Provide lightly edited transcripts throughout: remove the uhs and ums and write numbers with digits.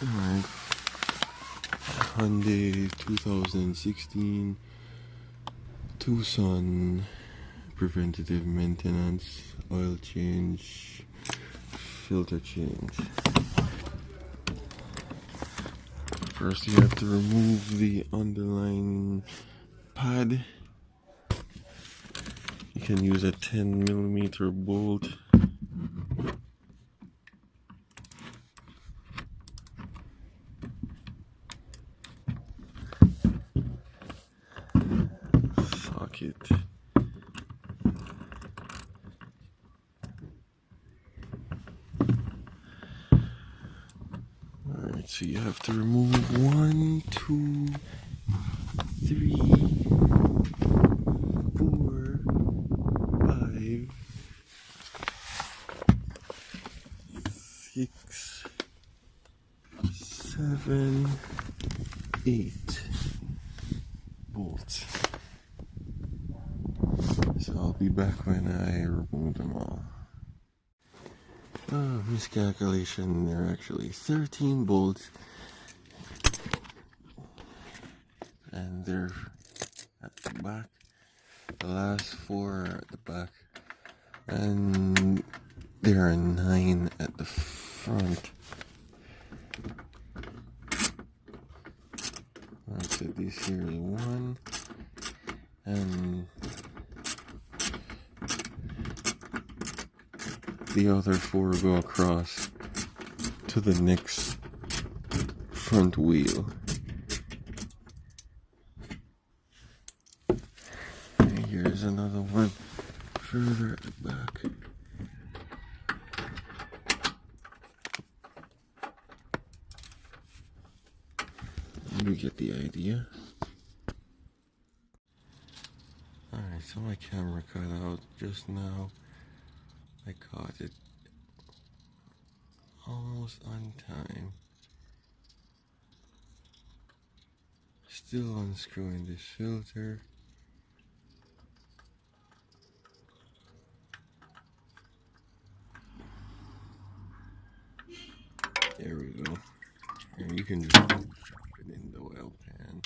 Alright, Hyundai 2016 TUCSON preventative maintenance, oil change, filter change. First, you have to remove the underlying pad. You can use a 10mm bolt. Socket. Alright, so you have to remove 1, 2, 3, 4, 5, 6, 7, 8 bolts. So I'll be back when I remove them all. Oh, miscalculation, there are actually 13 bolts, and they're at the back. The last 4 are at the back, and there are 9 at the front. Alright, so this here is 1, and the other 4 go across to the next front wheel. And here's another one further at the back. You get the idea. Alright, so my camera cut out just now. I caught it almost on time. Still unscrewing this filter. There we go. And you can just drop it in the oil pan.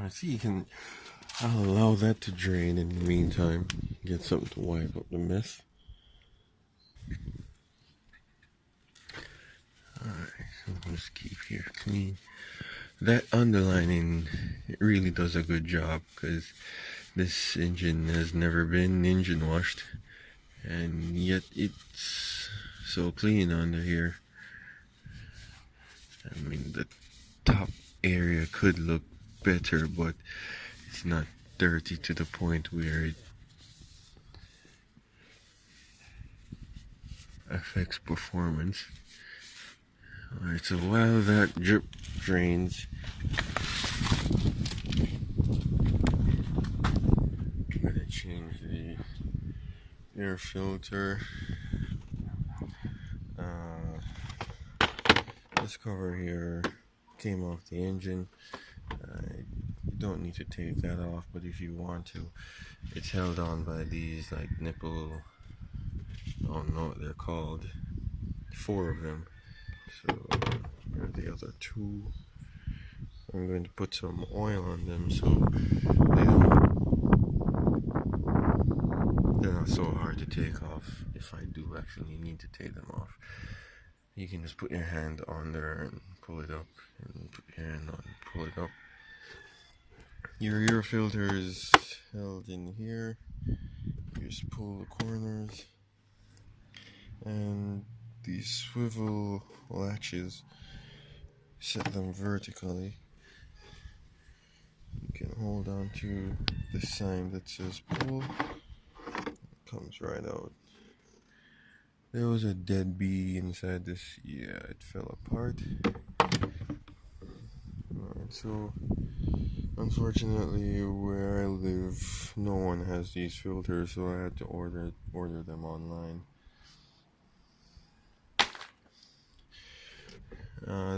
See, you can. I'll allow that to drain in the meantime. Get something to wipe up the mess. Alright, so I'll just keep here clean. That underlining, it really does a good job, because this engine has never been engine washed, and yet it's so clean under here. I mean, the top area could look better, but it's not dirty to the point where it affects performance. Alright, so while that drip drains, I'm gonna change the air filter. This cover here came off the engine. You don't need to take that off, but if you want to, it's held on by these like nipple, I don't know what they're called, 4 of them. So here are the other 2. I'm going to put some oil on them so they're not so hard to take off. If I do actually need to take them off, you can just put your hand on there and pull it up, and put your hand on and pull it up. Your air filter is held in here. You just pull the corners, and these swivel latches, set them vertically. You can hold on to the sign that says pull. It comes right out. There was a dead bee inside this. Yeah, it fell apart. Alright, so unfortunately where I live, no one has these filters, so I had to order them online.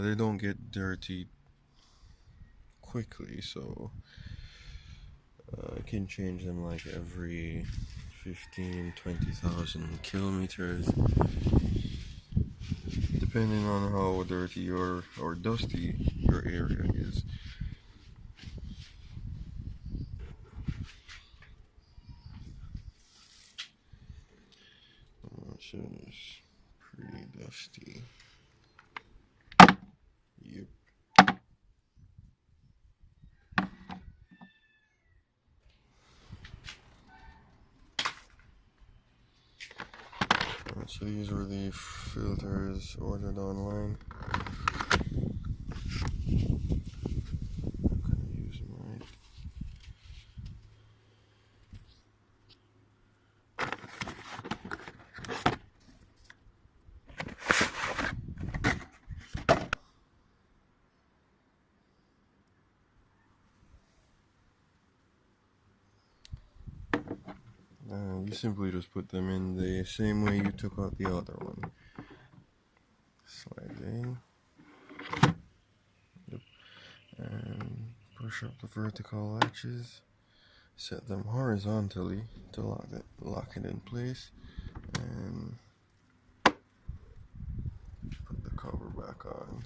They don't get dirty quickly, so I can change them like every 15-20,000 kilometers, depending on how dirty or dusty your area is. So it's pretty dusty. Yep. So these were the filters ordered online. I'm gonna use them right. You simply just put them in the same way you took out the other one. Slide in. Yep. And push up the vertical latches. Set them horizontally to lock it in place. And put the cover back on.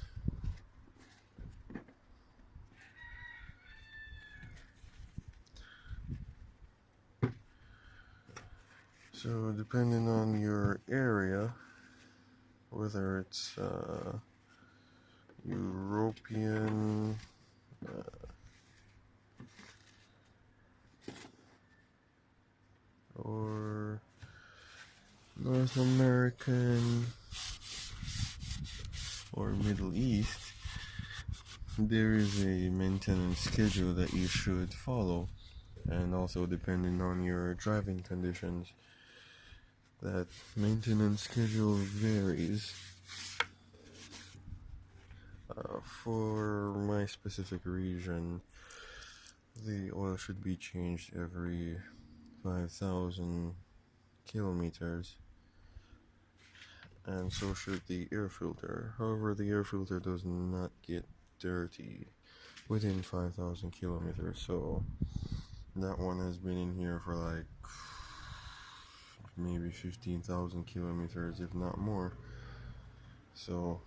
So depending on your area, whether it's European, or North American, or Middle East, there is a maintenance schedule that you should follow, and also depending on your driving conditions, that maintenance schedule varies. For my specific region, the oil should be changed every 5,000 kilometers, and so should the air filter. However, the air filter does not get dirty within 5,000 kilometers, so that one has been in here for like maybe 15,000 kilometers, if not more. So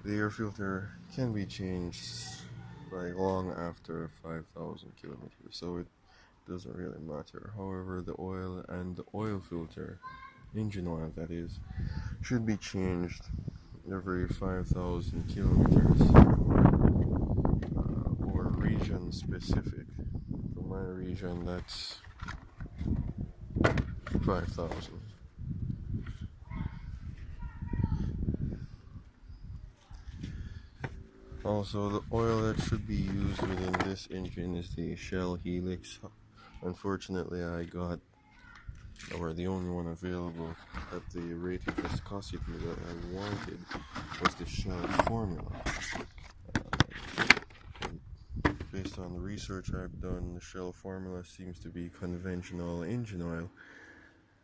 the air filter can be changed like long after 5,000 kilometers, so it doesn't really matter. However, the oil and the oil filter, engine oil that is, should be changed every 5,000 kilometers, or region specific. For my region, that's 5,000. Also, the oil that should be used within this engine is the Shell Helix. Unfortunately, I got, or the only one available at the rated viscosity that I wanted was the Shell formula. Based on the research I've done, the Shell formula seems to be conventional engine oil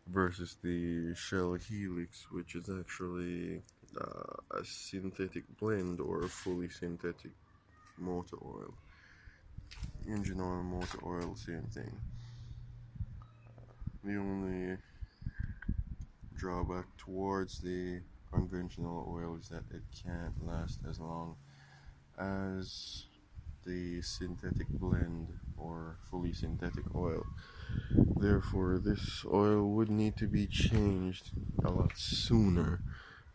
versus the Shell Helix, which is actually a synthetic blend or a fully synthetic motor oil. Engine oil, motor oil, same thing. The only drawback towards the conventional oil is that it can't last as long as the synthetic blend or fully synthetic oil. Therefore, this oil would need to be changed a lot sooner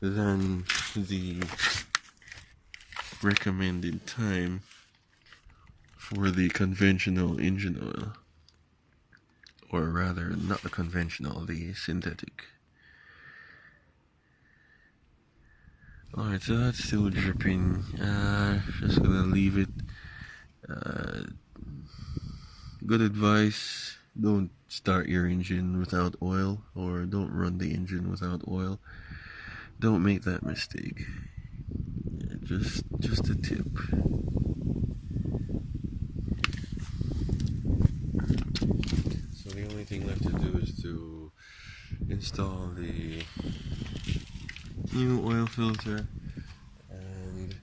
than the recommended time for the conventional engine oil, or rather not the conventional, the synthetic. Alright, so that's still dripping. Just gonna leave it. Good advice, don't start your engine without oil, or don't run the engine without oil. Don't make that mistake. Just a tip. So the only thing left to do is to install the new oil filter and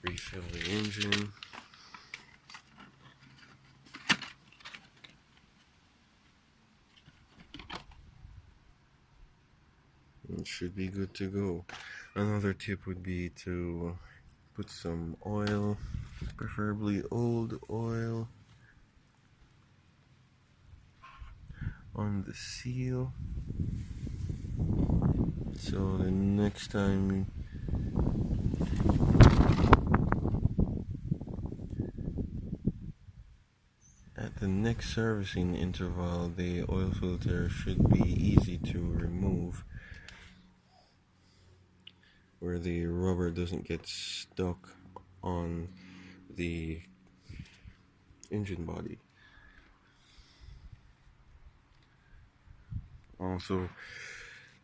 refill the engine. it should be good to go. Another tip would be to put some oil, preferably old oil, on the seal, so the next time at the next servicing interval, the oil filter should be easy to remove, where the rubber doesn't get stuck on the engine body. Also,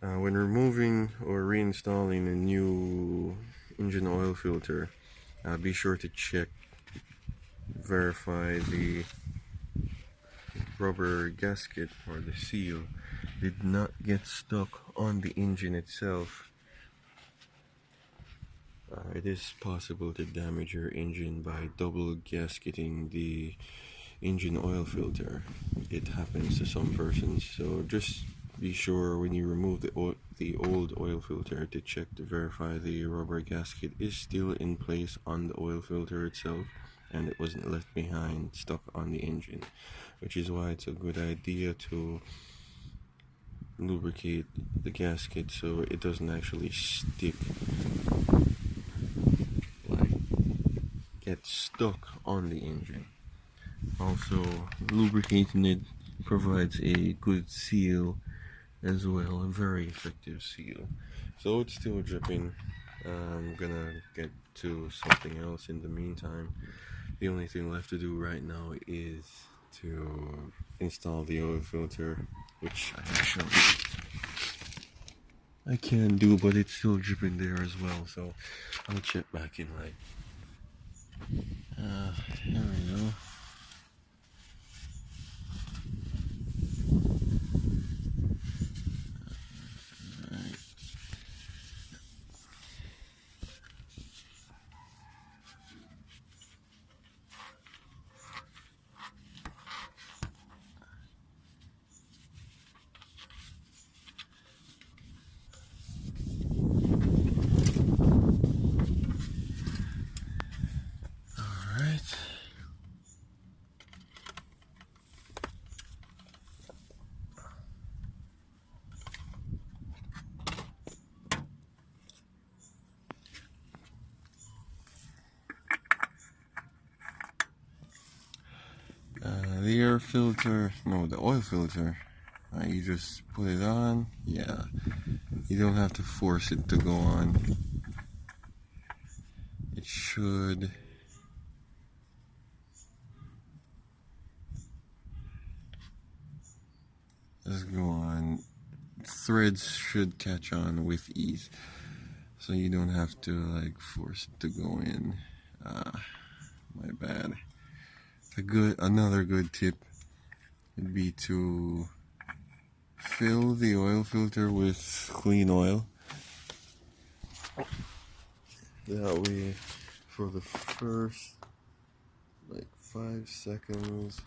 when removing or reinstalling a new engine oil filter, be sure to verify the rubber gasket or the seal did not get stuck on the engine itself. It is possible to damage your engine by double gasketing the engine oil filter. It happens to some persons, so just be sure when you remove the old oil filter to check to verify the rubber gasket is still in place on the oil filter itself and it wasn't left behind stuck on the engine, which is why it's a good idea to lubricate the gasket so it doesn't actually stick, like get stuck on the engine. Also, lubricating it provides a good seal as well, a very effective seal. So it's still dripping. I'm gonna get to something else in the meantime. The only thing left to do right now is to install the oil filter, which I can do, but it's still dripping there as well, so I'll check back in like here we go. The air filter, no, the oil filter, you just put it on. Yeah, you don't have to force it to go on. It should just go on. Threads should catch on with ease, so you don't have to like force it to go in. My bad. Another good tip would be to fill the oil filter with clean oil. That way, for the first like 5 seconds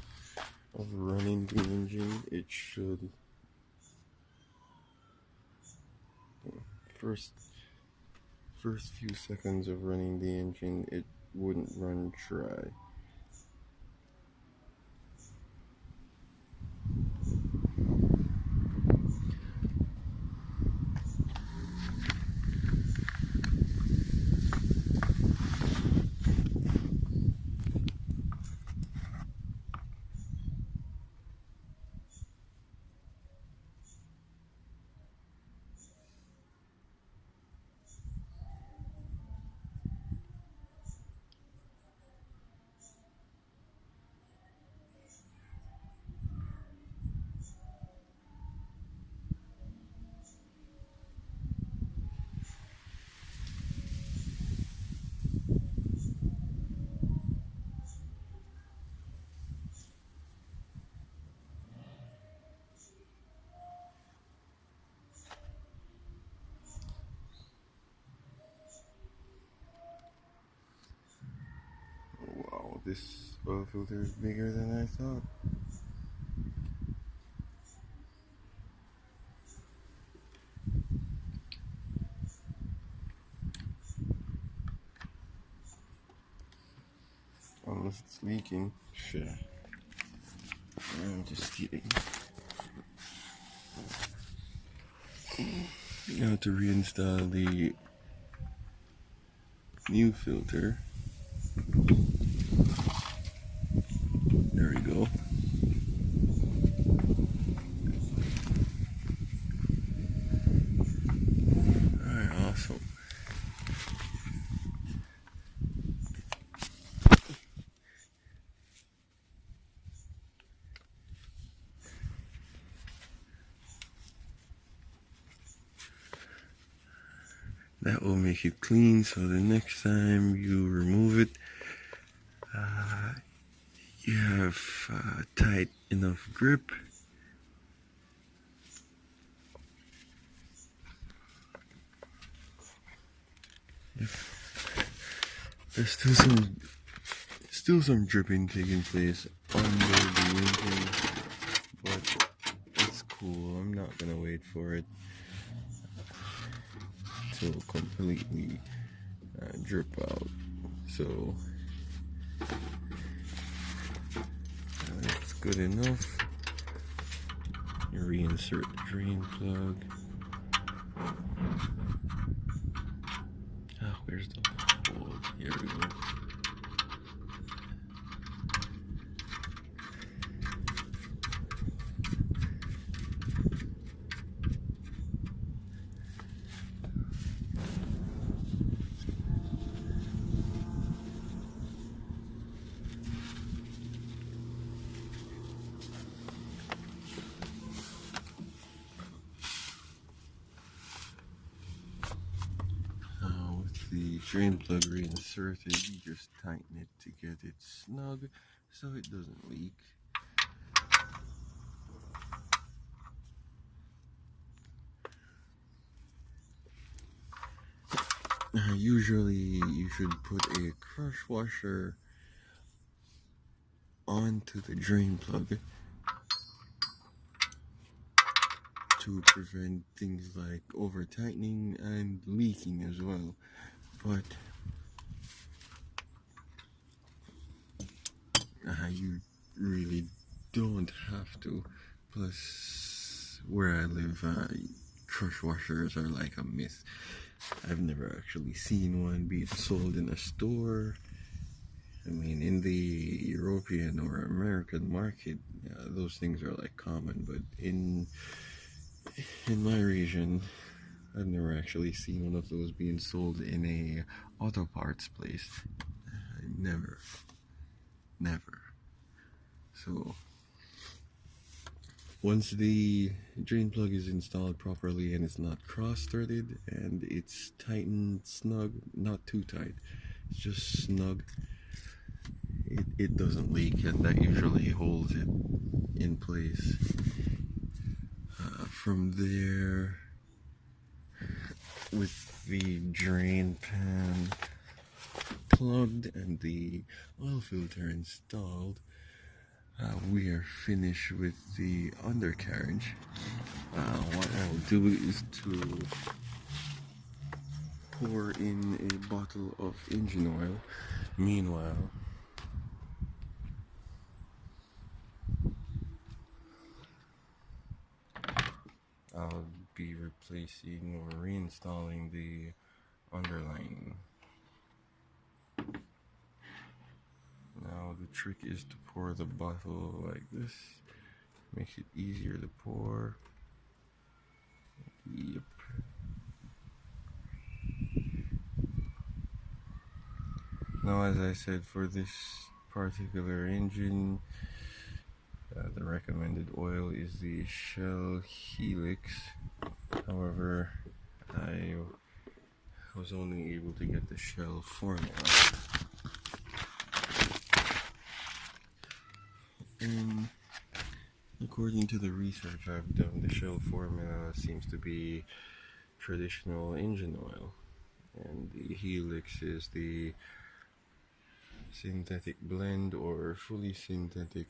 of running the engine, it should first few seconds of running the engine, it wouldn't run dry. Wow, this oil filter is bigger than I thought. unless it's leaking. Sure. I'm just kidding. Now to reinstall the new filter. There we go. Alright, awesome. That will make it clean, so the next time you remove it, you have tight enough grip. There's still some dripping taking place under the engine, but it's cool. I'm not gonna wait for it to completely drip out. So it's good enough. You reinsert the drain plug. Where's the hole? Here we go. The drain plug reinserted, you just tighten it to get it snug so it doesn't leak. Usually you should put a crush washer onto the drain plug to prevent things like over tightening and leaking as well. But you really don't have to. Plus, where I live, crush washers are like a myth. I've never actually seen one being sold in a store. I mean, in the European or American market, those things are like common, but in my region, I've never actually seen one of those being sold in a auto parts place. Never. So once the drain plug is installed properly and it's not cross-threaded and it's tightened snug, not too tight, it's just snug, it doesn't leak, and that usually holds it in place. From there, with the drain pan plugged and the oil filter installed, we are finished with the undercarriage. What I'll do is to pour in a bottle of engine oil. Meanwhile, I'll be replacing or reinstalling the underlining. Now the trick is to pour the bottle like this. Makes it easier to pour. Yep. Now, as I said, for this particular engine, the recommended oil is the Shell Helix. However, I was only able to get the Shell formula. And according to the research I've done, the Shell formula seems to be traditional engine oil, and the Helix is the synthetic blend or fully synthetic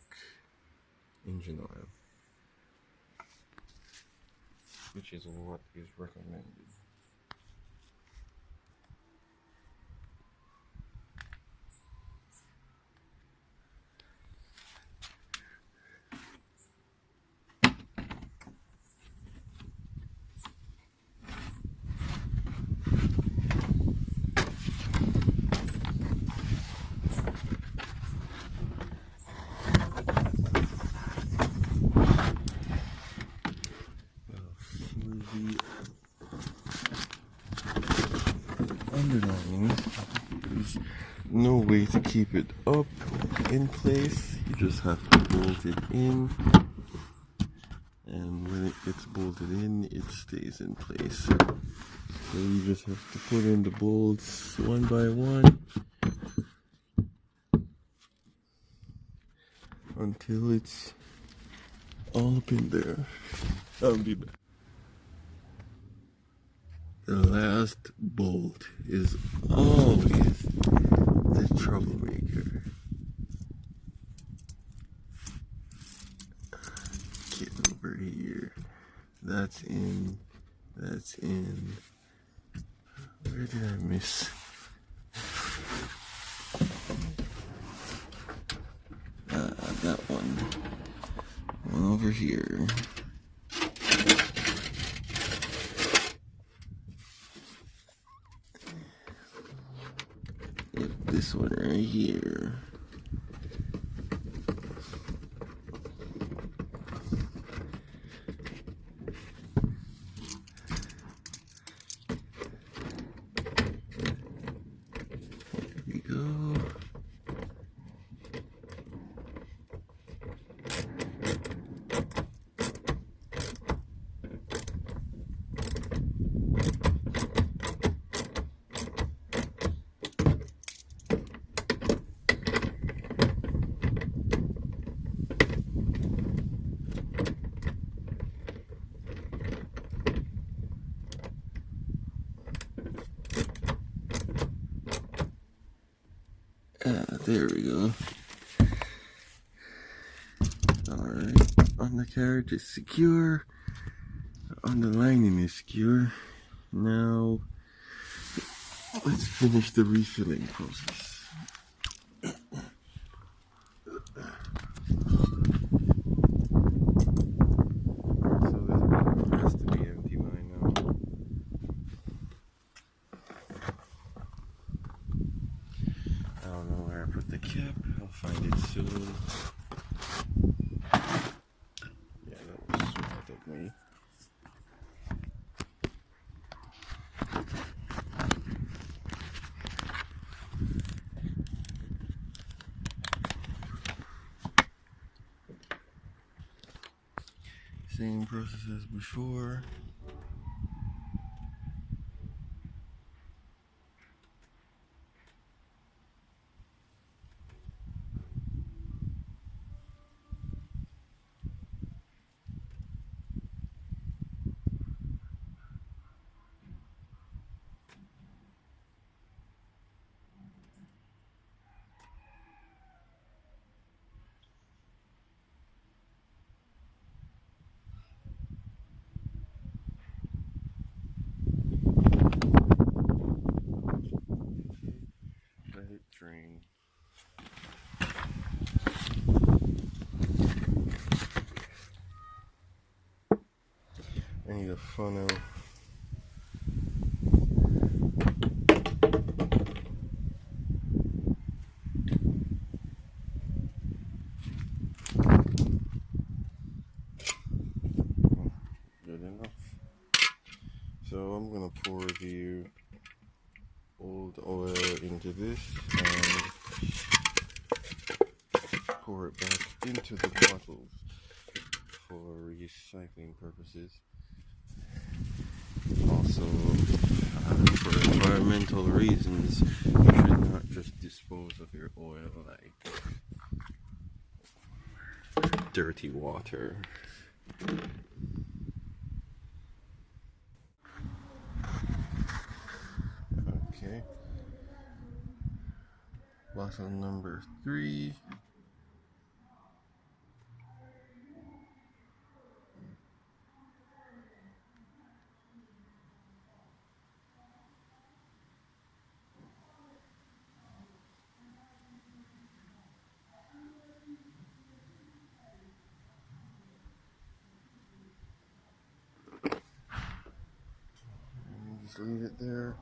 engine oil, which is what is recommended. no way to keep it up in place. You just have to bolt it in, and when it gets bolted in, it stays in place. So you just have to put in the bolts one by one until it's all up in there. I'll be back. The last bolt is always the troublemaker. Get over here. That's in. That's in. Where did I miss? That one. One over here. Yep, this one right here. There we go. There we go. Alright, on the carriage is secure. On the lining is secure. Now, let's finish the refilling process. So this has to be empty by now. I don't know where I put the cap. I'll find it soon. Yeah, that was smart of me. Same process as before. Let it drain. I need a funnel. Good enough. So I'm gonna pour the old oil into this and pour it back into the bottles for recycling purposes. Also, for environmental reasons, you should not just dispose of your oil like dirty water. Okay. Bottle number 3. And just leave it there.